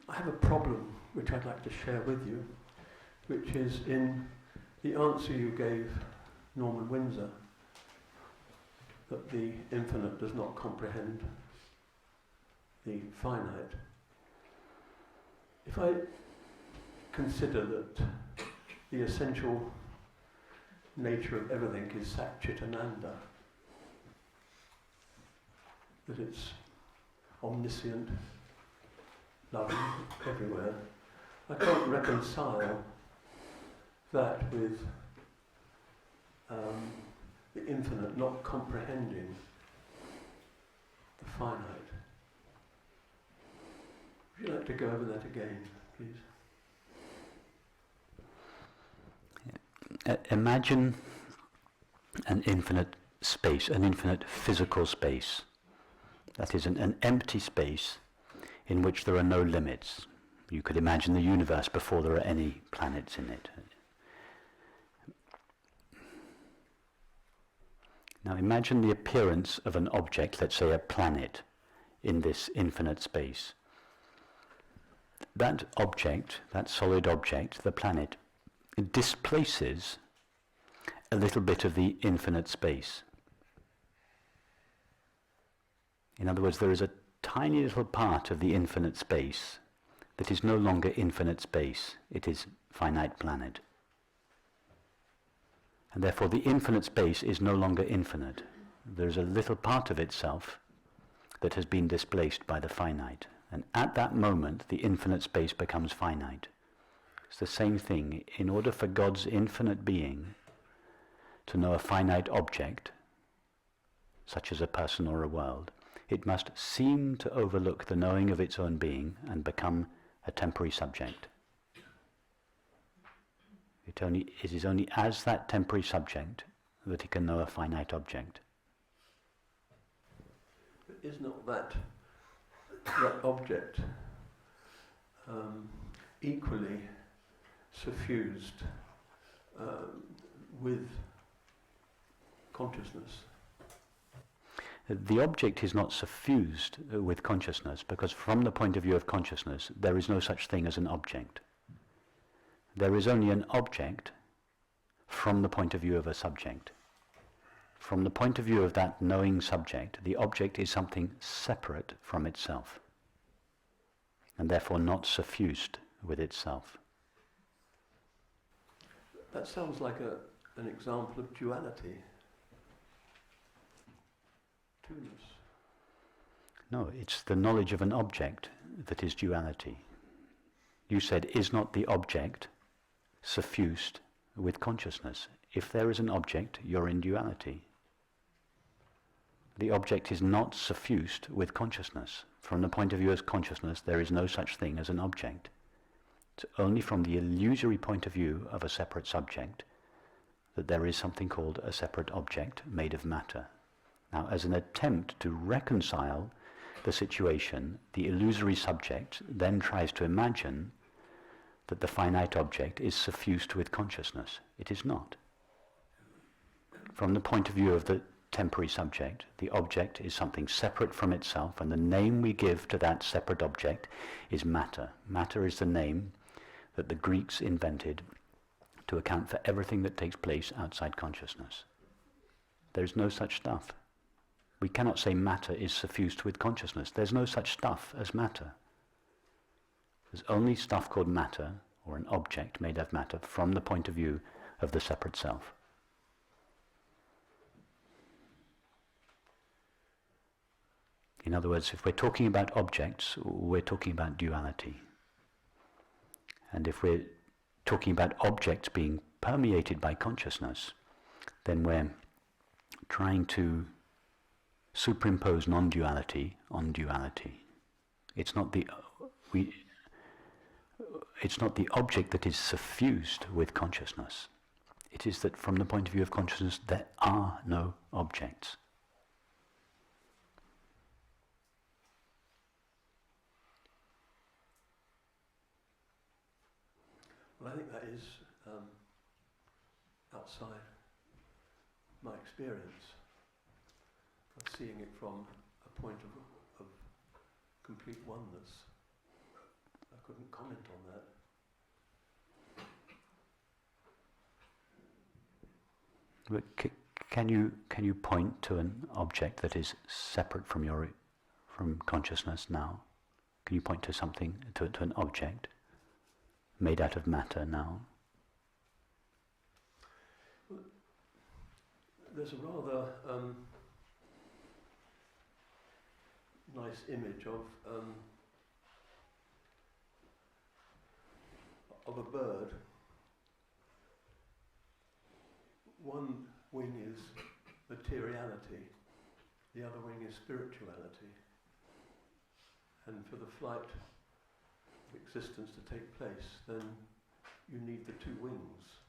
I have a problem which I'd like to share with you, which is in the answer you gave Norman Windsor, that the infinite does not comprehend the finite. If I consider that the essential nature of everything is Sat Chit Ananda, that it's omniscient, loving, everywhere, I can't reconcile that with the infinite not comprehending the finite. Would you like to go over that again, please? Imagine an infinite space, an infinite physical space. That is an empty space in which there are no limits. You could imagine the universe before there are any planets in it. Now imagine the appearance of an object, let's say a planet, in this infinite space. That object, that solid object, the planet, displaces a little bit of the infinite space. In other words, there is a tiny little part of the infinite space that is no longer infinite space, it is finite planet. And therefore the infinite space is no longer infinite. There is a little part of itself that has been displaced by the finite. And at that moment, the infinite space becomes finite. It's the same thing. In order for God's infinite being to know a finite object, such as a person or a world, it must seem to overlook the knowing of its own being and become a temporary subject. It is only as that temporary subject that it can know a finite object. But is not that object equally suffused with consciousness? The object is not suffused with consciousness, because from the point of view of consciousness, there is no such thing as an object. There is only an object from the point of view of a subject. From the point of view of that knowing subject, the object is something separate from itself, and therefore not suffused with itself. That sounds like an example of duality. Two-ness. No, it's the knowledge of an object that is duality. You said, is not the object suffused with consciousness? If there is an object, you're in duality. The object is not suffused with consciousness. From the point of view of consciousness, there is no such thing as an object. It's only from the illusory point of view of a separate subject that there is something called a separate object made of matter. Now, as an attempt to reconcile the situation, the illusory subject then tries to imagine that the finite object is suffused with consciousness. It is not. From the point of view of the temporary subject, the object is something separate from itself, and the name we give to that separate object is matter. Matter is the name that the Greeks invented to account for everything that takes place outside consciousness. There is no such stuff. We cannot say matter is suffused with consciousness. There's no such stuff as matter. There's only stuff called matter, or an object made of matter, from the point of view of the separate self. In other words, if we're talking about objects, we're talking about duality. And if we're talking about objects being permeated by consciousness, then we're trying to superimpose non-duality on duality. It's not the object that is suffused with consciousness. It is that from the point of view of consciousness, there are no objects. Well, I think that is outside my experience of seeing it from a point of complete oneness, a comment on that. But can you point to an object that is separate from consciousness now? Can you point to something, to an object made out of matter now? Well, there's a rather nice image of a bird. One wing is materiality, the other wing is spirituality. And for the flight of existence to take place, then you need the two wings.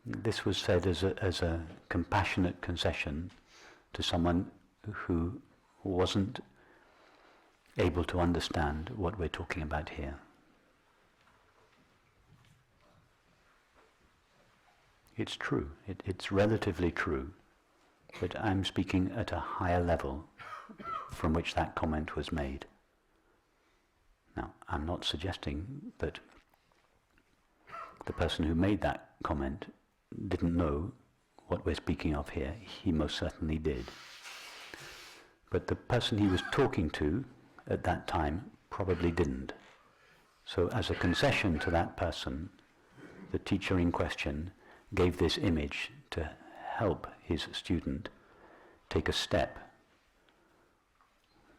This was said as a compassionate concession to someone who wasn't able to understand what we're talking about here. It's true, it's relatively true, but I'm speaking at a higher level from which that comment was made. Now, I'm not suggesting that the person who made that comment didn't know what we're speaking of here. He most certainly did. But the person he was talking to at that time probably didn't. So as a concession to that person, the teacher in question gave this image to help his student take a step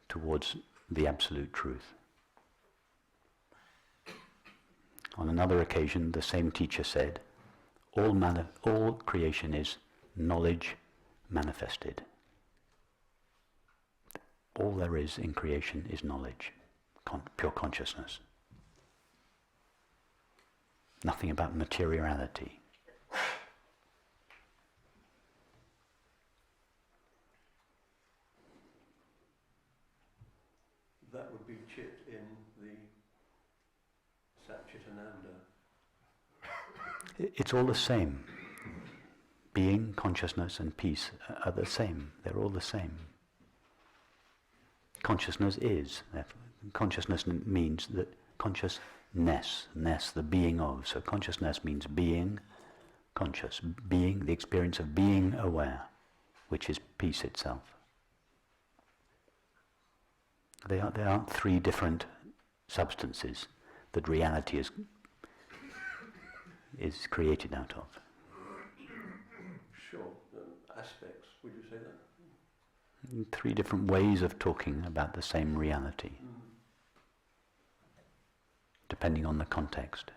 towards the absolute truth. On another occasion, the same teacher said, all creation is knowledge manifested. All there is in creation is knowledge, pure consciousness. Nothing about materiality. That would be Chit in the Satchitananda. It's all the same. Being, consciousness and peace are the same. They're all the same. Consciousness is. Consciousness means that consciousness, the being of. So consciousness means being conscious, being, the experience of being aware, which is peace itself. They aren't three different substances that reality is created out of. Sure. Aspects, would you say that? Three different ways of talking about the same reality, depending on the context.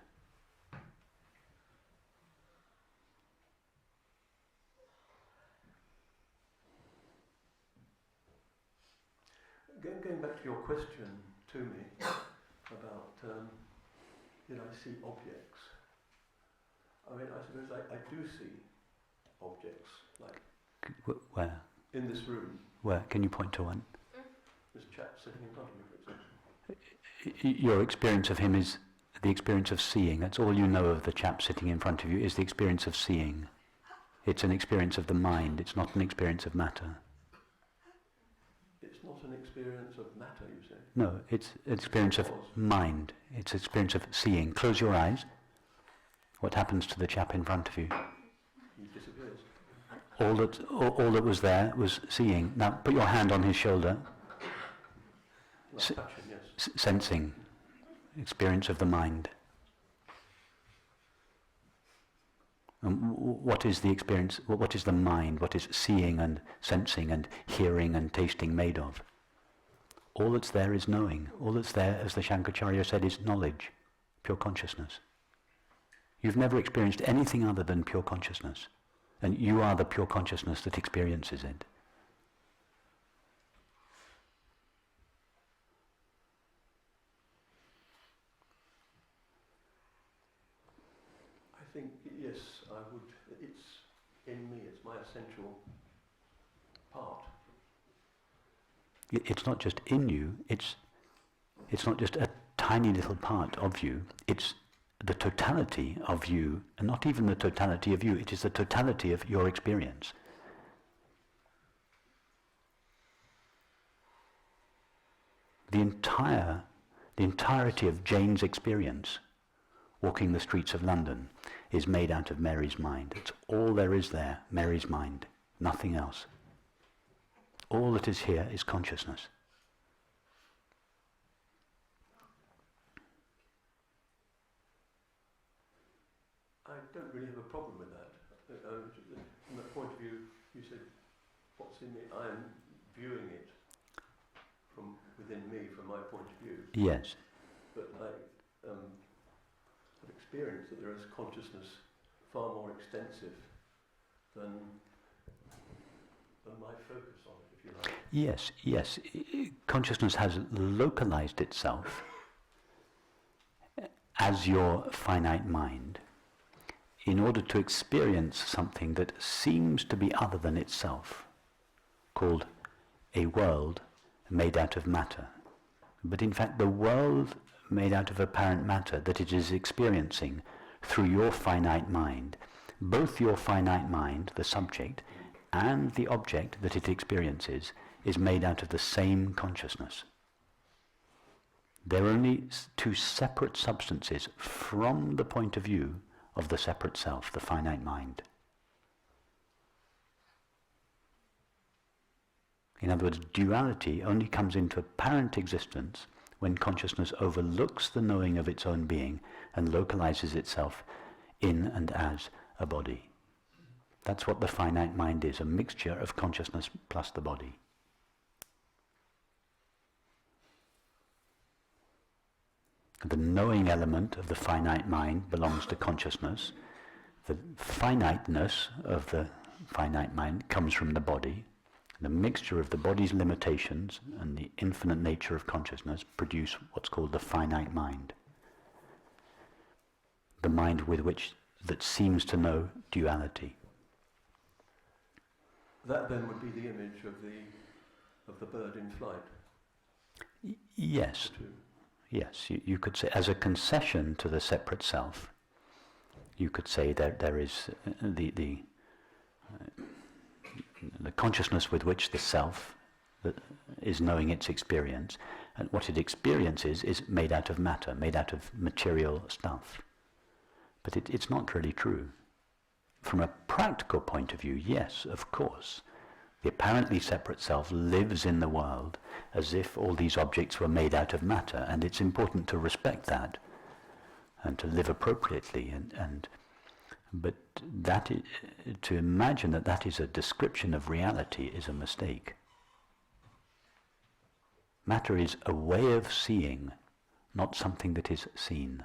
Going back to your question to me about did I see objects? I mean, I suppose I do see objects, like Where? in this room. Where? Can you point to one? This chap sitting in front of me, for example. Your experience of him is the experience of seeing. That's all you know of the chap sitting in front of you, is the experience of seeing. It's an experience of the mind. It's not an experience of matter. It's not an experience of matter, you say? No, it's an experience of mind. It's an experience of seeing. Close your eyes. What happens to the chap in front of you? He disappears. All that was there was seeing. Now put your hand on his shoulder. Like touching, yes. Sensing. Experience of the mind. And what is the experience, what is the mind, what is seeing and sensing and hearing and tasting made of? All that's there is knowing. All that's there, as the Shankaracharya said, is knowledge, pure consciousness. You've never experienced anything other than pure consciousness. And you are the pure consciousness that experiences it. I think, yes, I would. It's in me, it's my essential part. It's not just in you, it's not just a tiny little part of you, it's the totality of you, and not even the totality of you, it is the totality of your experience. The entire The entirety of Jane's experience, walking the streets of London, is made out of Mary's mind. It's all there is there, Mary's mind, nothing else. All that is here is consciousness. I don't really have a problem with that. From that point of view, you said, what's in me? I am viewing it from within me, from my point of view. Yes. But I have experienced that there is consciousness far more extensive than my focus on it, if you like. Yes, yes. Consciousness has localized itself as your finite mind in order to experience something that seems to be other than itself, called a world made out of matter. But in fact, the world made out of apparent matter that it is experiencing through your finite mind, both your finite mind, the subject, and the object that it experiences is made out of the same consciousness. They're only two separate substances from the point of view of the separate self, the finite mind. In other words, duality only comes into apparent existence when consciousness overlooks the knowing of its own being and localizes itself in and as a body. That's what the finite mind is, a mixture of consciousness plus the body. The knowing element of the finite mind belongs to consciousness. The finiteness of the finite mind comes from the body. The mixture of the body's limitations and the infinite nature of consciousness produce what's called the finite mind. The mind that seems to know duality. That then would be the image of the bird in flight. Yes. Yes, you could say, as a concession to the separate self, you could say that there is the consciousness with which the self is knowing its experience, and what it experiences is made out of matter, made out of material stuff. But it's not really true. From a practical point of view, yes, of course. The apparently separate self lives in the world as if all these objects were made out of matter, and it's important to respect that and to live appropriately. But to imagine that is a description of reality is a mistake. Matter is a way of seeing, not something that is seen.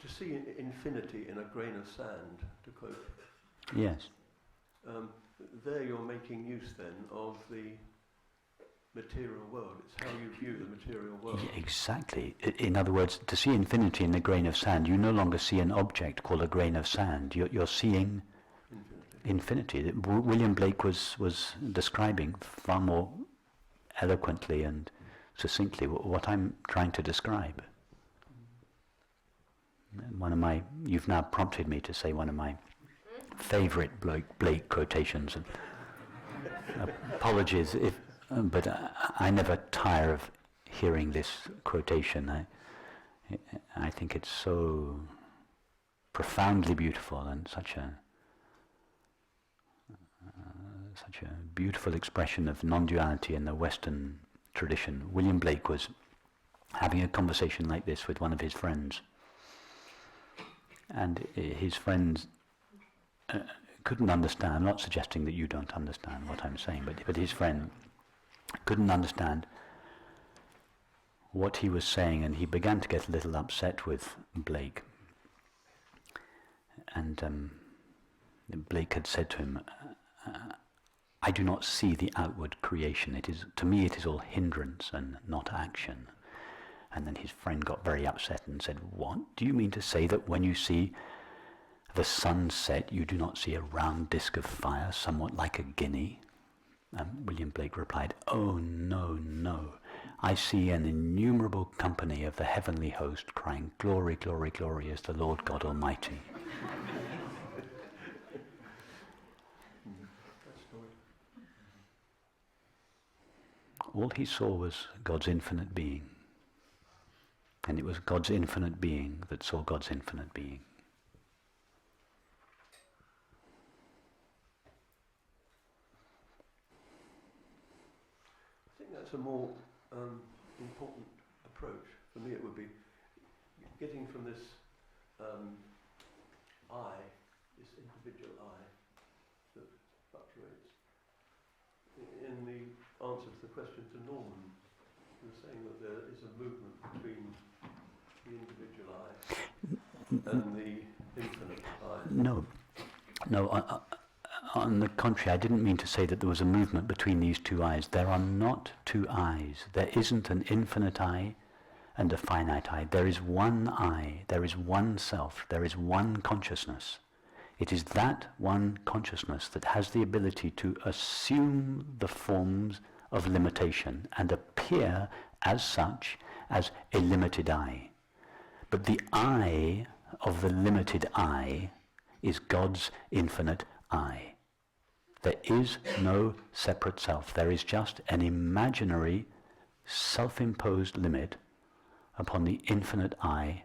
To see infinity in a grain of sand, to quote. Yes. There you're making use then of the material world. It's how you view the material world. Yeah, exactly. In other words, to see infinity in a grain of sand, you no longer see an object called a grain of sand. You're seeing infinity. William Blake was describing far more eloquently and succinctly what I'm trying to describe. You've now prompted me to say one of my favourite Blake quotations. And apologies, but I never tire of hearing this quotation. I think it's so profoundly beautiful and such a beautiful expression of non-duality in the Western tradition. William Blake was having a conversation like this with one of his friends. And his friends couldn't understand. I'm not suggesting that you don't understand what I'm saying, but his friend couldn't understand what he was saying, and he began to get a little upset with Blake. And Blake had said to him, I do not see the outward creation. To me it is all hindrance and not action. And then his friend got very upset and said, what? Do you mean to say that when you see the sun set, you do not see a round disc of fire, somewhat like a guinea? And William Blake replied, oh, no, no. I see an innumerable company of the heavenly host crying, glory, glory, glory is the Lord God Almighty. all he saw was God's infinite being. And it was God's infinite being that saw God's infinite being. I think that's a more important approach. For me it would be getting from this I, this individual I, that fluctuates. In the answer to the question to Norman, you were saying that there is a movement between the individual I and the infinite I. No, on the contrary, I didn't mean to say that there was a movement between these two eyes. There are not two eyes. There isn't an infinite I and a finite I. There is one I, there is one self, there is one consciousness. It is that one consciousness that has the ability to assume the forms of limitation and appear as such as a limited I. But the I of the limited I is God's infinite I. There is no separate self. There is just an imaginary, self-imposed limit upon the infinite I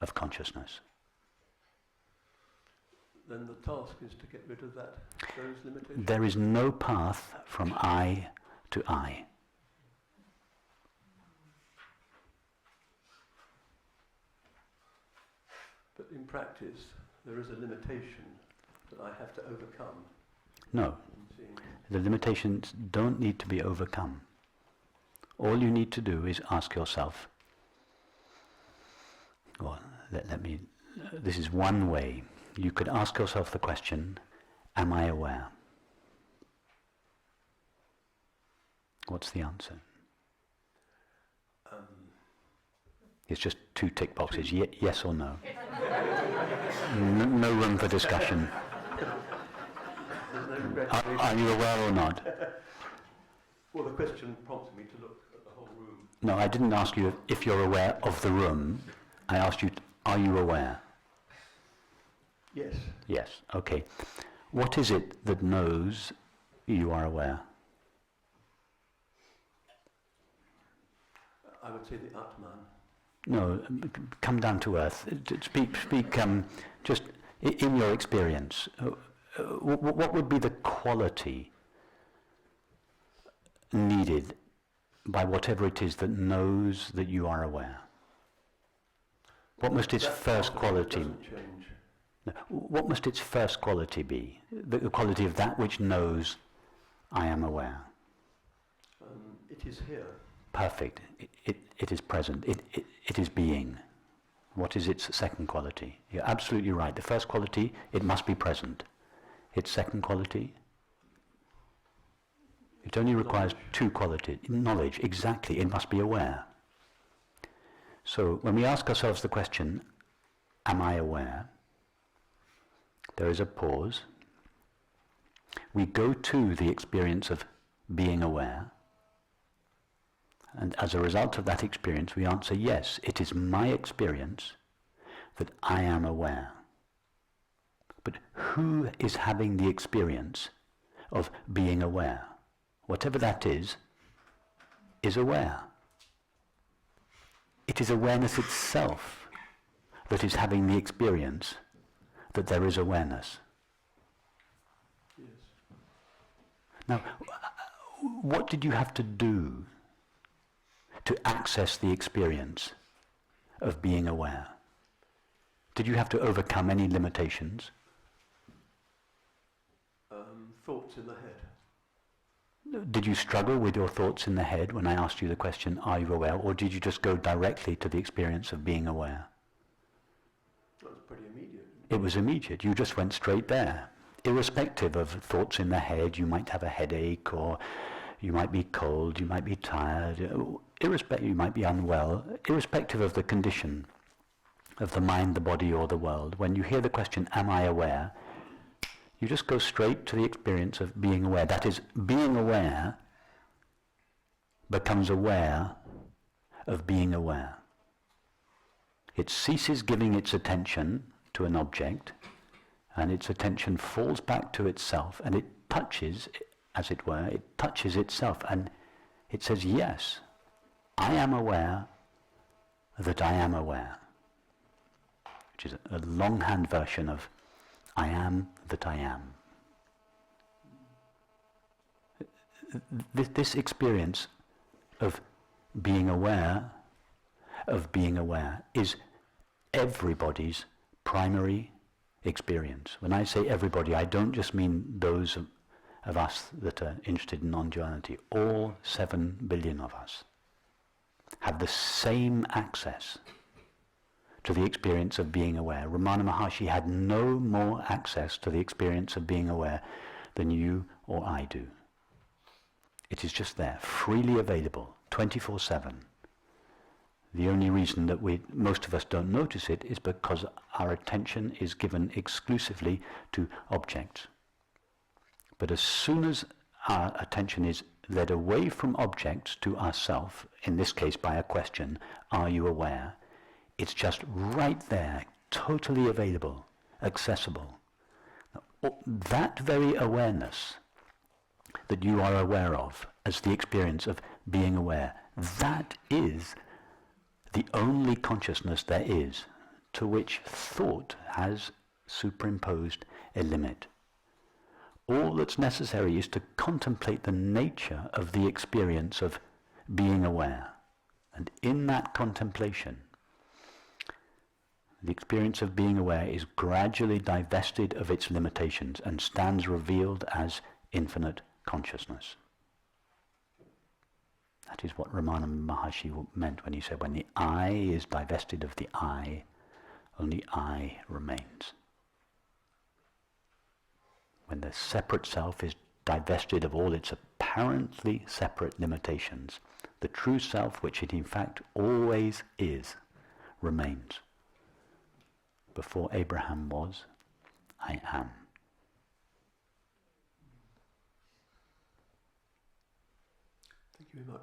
of consciousness. Then the task is to get rid of those limitations? There is no path from I to I. But in practice, there is a limitation that I have to overcome. No, the limitations don't need to be overcome. All you need to do is ask yourself, well, this is one way. You could ask yourself the question, am I aware? What's the answer? It's just two tick boxes, yes or no. No room for discussion. Are you aware or not? Well, the question prompted me to look at the whole room. No, I didn't ask you if you're aware of the room. I asked you, are you aware? Yes. Yes, okay. What is it that knows you are aware? I would say the Atman. No, come down to earth. Speak just in your experience. What would be the quality needed by whatever it is that knows that you are aware? What must its first quality? Doesn't change. No, what must its first quality be? The quality of that which knows I am aware. It is here. Perfect. It is present. It is being. What is its second quality? You're absolutely right. The first quality, it must be present. Its second quality, it only requires two qualities. Knowledge, exactly. It must be aware. So when we ask ourselves the question, am I aware? There is a pause. We go to the experience of being aware. And as a result of that experience, we answer, yes, it is my experience that I am aware. But who is having the experience of being aware? Whatever that is aware. It is awareness itself that is having the experience that there is awareness. Yes. Now, what did you have to do to access the experience of being aware? Did you have to overcome any limitations? Thoughts in the head. Did you struggle with your thoughts in the head when I asked you the question, are you aware? Or did you just go directly to the experience of being aware? That was pretty immediate. It was immediate. You just went straight there. Irrespective of thoughts in the head, you might have a headache, or you might be cold, you might be tired, you might be unwell, irrespective of the condition of the mind, the body, or the world. When you hear the question, am I aware? You just go straight to the experience of being aware. That is, being aware becomes aware of being aware. It ceases giving its attention to an object, and its attention falls back to itself, and it touches, as it were, it touches itself, and It says, yes, I am aware that I am aware, which is a longhand version of I am that I am. This experience of being aware is everybody's primary experience. When I say everybody, I don't just mean those of us that are interested in non-duality. All 7 billion of us have the same access to the experience of being aware. Ramana Maharshi had no more access to the experience of being aware than you or I do. It is just there, freely available, 24/7. The only reason that most of us don't notice it is because our attention is given exclusively to objects. But as soon as our attention is led away from objects to ourself, in this case by a question, are you aware? It's just right there, totally available, accessible. That very awareness that you are aware of as the experience of being aware, that is the only consciousness there is to which thought has superimposed a limit. All that's necessary is to contemplate the nature of the experience of being aware. And in that contemplation, the experience of being aware is gradually divested of its limitations and stands revealed as infinite consciousness. That is what Ramana Maharshi meant when he said, when the I is divested of the I, only I remains. When the separate self is divested of all its apparently separate limitations, the true self, which it in fact always is, remains. Before Abraham was, I am. Thank you very much.